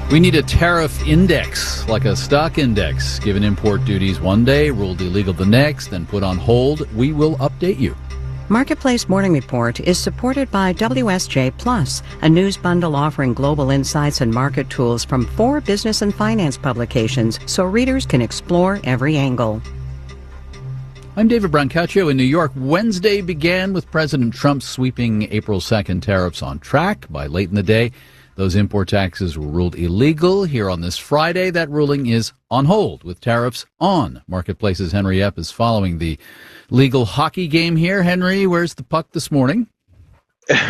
We need a tariff index, like a stock index, given import duties one day, ruled illegal the next, then put on hold. We will update you. Marketplace Morning Report is supported by WSJ Plus, a news bundle offering global insights and market tools from 4 business and finance publications so readers can explore every angle. I'm David Brancaccio in New York. Wednesday began with President Trump sweeping April 2nd tariffs on track. By late in the day, those import taxes were ruled illegal. Here on this Friday, that ruling is on hold with tariffs on. Marketplace's Henry Epp is following the legal hockey game here. Henry, where's the puck this morning?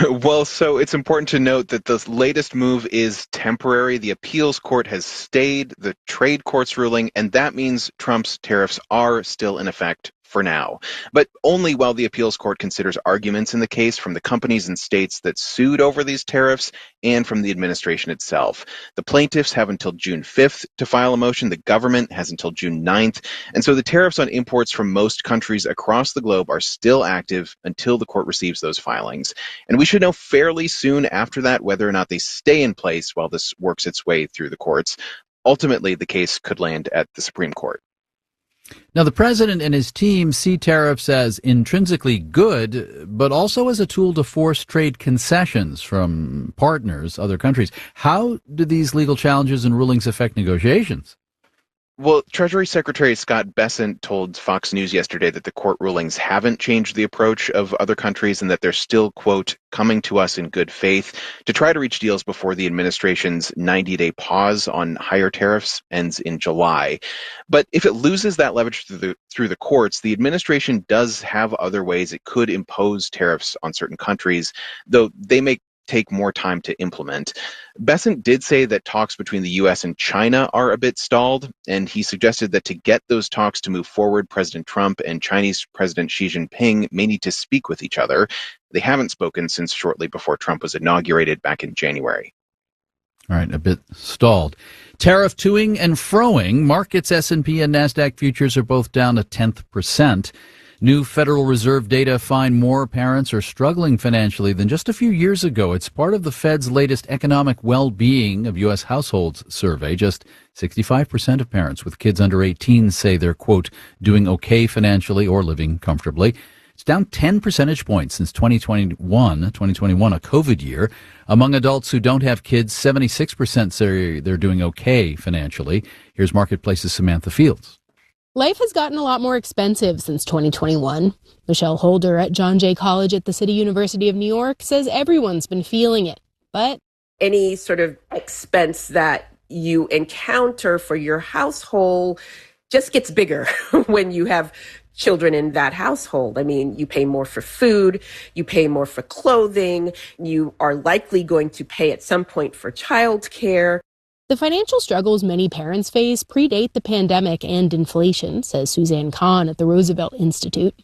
Well, so it's important to note that the latest move is temporary. The appeals court has stayed the trade court's ruling, and that means Trump's tariffs are still in effect for now, but only while the appeals court considers arguments in the case from the companies and states that sued over these tariffs and from the administration itself. The plaintiffs have until June 5th to file a motion. The government has until June 9th. And so the tariffs on imports from most countries across the globe are still active until the court receives those filings. And we should know fairly soon after that whether or not they stay in place while this works its way through the courts. Ultimately, the case could land at the Supreme Court. Now, the president and his team see tariffs as intrinsically good, but also as a tool to force trade concessions from partners, other countries. How do these legal challenges and rulings affect negotiations? Well, Treasury Secretary Scott Bessent told Fox News yesterday that the court rulings haven't changed the approach of other countries and that they're still, quote, coming to us in good faith to try to reach deals before the administration's 90-day pause on higher tariffs ends in July. But if it loses that leverage through the courts, the administration does have other ways it could impose tariffs on certain countries, though they may take more time to implement. Bessent did say that talks between the U.S. and China are a bit stalled, and he suggested that to get those talks to move forward, President Trump and Chinese President Xi Jinping may need to speak with each other. They haven't spoken since shortly before Trump was inaugurated back in January. All right, a bit stalled. Tariff toing and froing. Markets, S&P and NASDAQ futures are both down 0.1%. New Federal Reserve data find more parents are struggling financially than just a few years ago. It's part of the Fed's latest economic well-being of U.S. households survey. Just 65% of parents with kids under 18 say they're, quote, doing okay financially or living comfortably. It's down 10 percentage points since 2021, a COVID year. Among adults who don't have kids, 76% say they're doing okay financially. Here's Marketplace's Samantha Fields. Life has gotten a lot more expensive since 2021. Michelle Holder at John Jay College at the City University of New York says everyone's been feeling it, but any sort of expense that you encounter for your household just gets bigger when you have children in that household. I mean, you pay more for food, you pay more for clothing, you are likely going to pay at some point for childcare. The financial struggles many parents face predate the pandemic and inflation, says Suzanne Kahn at the Roosevelt Institute.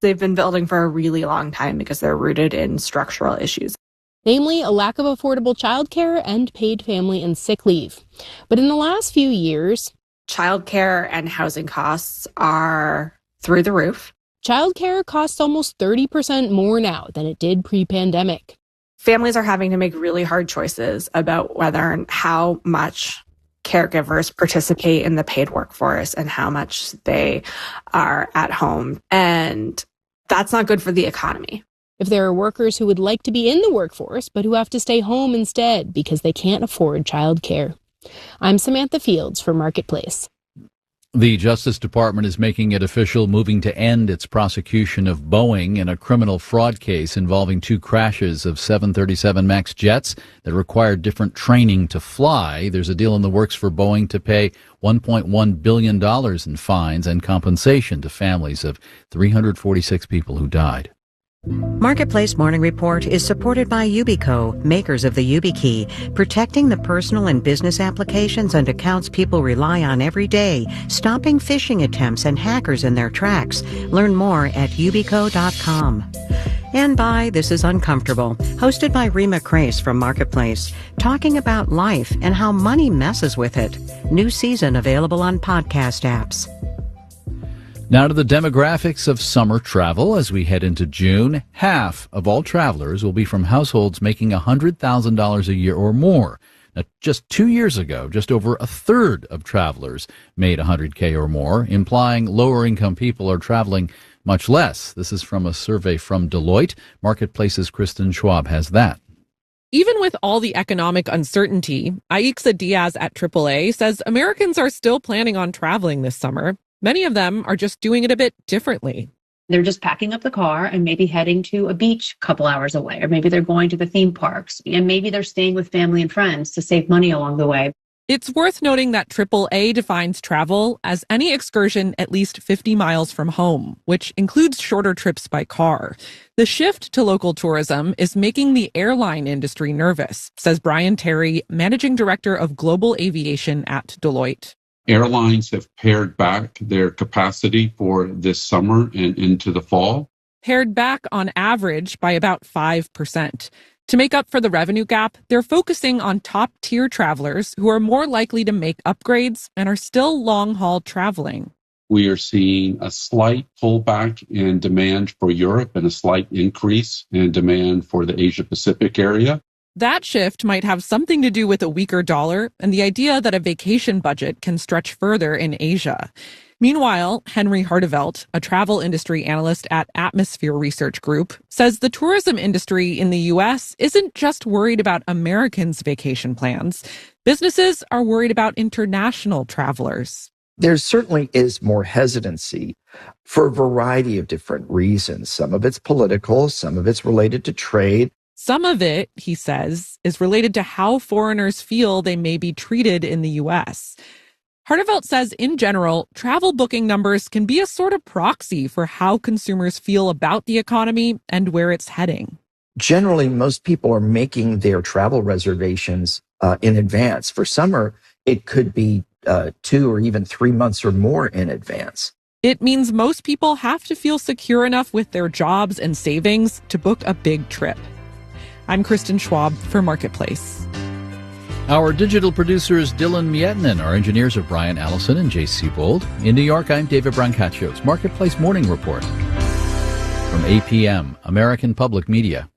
They've been building for a really long time because they're rooted in structural issues. Namely, a lack of affordable childcare and paid family and sick leave. But in the last few years, childcare and housing costs are through the roof. Childcare costs almost 30% more now than it did pre-pandemic. Families are having to make really hard choices about whether and how much caregivers participate in the paid workforce and how much they are at home. And that's not good for the economy. If there are workers who would like to be in the workforce, but who have to stay home instead because they can't afford childcare. I'm Samantha Fields for Marketplace. The Justice Department is making it official, moving to end its prosecution of Boeing in a criminal fraud case involving 2 crashes of 737 MAX jets that required different training to fly. There's a deal in the works for Boeing to pay $1.1 billion in fines and compensation to families of 346 people who died. Marketplace Morning Report is supported by Yubico, makers of the YubiKey, protecting the personal and business applications and accounts people rely on every day, stopping phishing attempts and hackers in their tracks. Learn more at yubico.com. And by This Is Uncomfortable, hosted by Rima Crace from Marketplace, talking about life and how money messes with it. New season available on podcast apps. Now to the demographics of summer travel as we head into June. Half of all travelers will be from households making $100,000 a year or more. Now, just 2 years ago, just over a third of travelers made $100K or more, implying lower income people are traveling much less. This is from a survey from Deloitte. Marketplace's Kristen Schwab has that. Even with all the economic uncertainty, Aixa Diaz at AAA says Americans are still planning on traveling this summer. Many of them are just doing it a bit differently. They're just packing up the car and maybe heading to a beach a couple hours away, or maybe they're going to the theme parks, and maybe they're staying with family and friends to save money along the way. It's worth noting that AAA defines travel as any excursion at least 50 miles from home, which includes shorter trips by car. The shift to local tourism is making the airline industry nervous, says Brian Terry, managing director of global aviation at Deloitte. Airlines have pared back their capacity for this summer and into the fall. Pared back on average by about 5%. To make up for the revenue gap, they're focusing on top-tier travelers who are more likely to make upgrades and are still long-haul traveling. We are seeing a slight pullback in demand for Europe and a slight increase in demand for the Asia-Pacific area. That shift might have something to do with a weaker dollar and the idea that a vacation budget can stretch further in Asia. Meanwhile, Henry Hartevelt, a travel industry analyst at Atmosphere Research Group, says the tourism industry in the U.S. isn't just worried about Americans' vacation plans. Businesses are worried about international travelers. There certainly is more hesitancy for a variety of different reasons. Some of it's political, some of it's related to trade. Some of it, he says, is related to how foreigners feel they may be treated in the U.S. Hartevelt says, in general, travel booking numbers can be a sort of proxy for how consumers feel about the economy and where it's heading. Generally, most people are making their travel reservations in advance. For summer, it could be 2 or even 3 months or more in advance. It means most people have to feel secure enough with their jobs and savings to book a big trip. I'm Kristen Schwab for Marketplace. Our digital producer is Dylan Mietinen. Our engineers are Brian Allison and Jay Siebold. In New York, I'm David Brancaccios. Marketplace Morning Report from APM, American Public Media.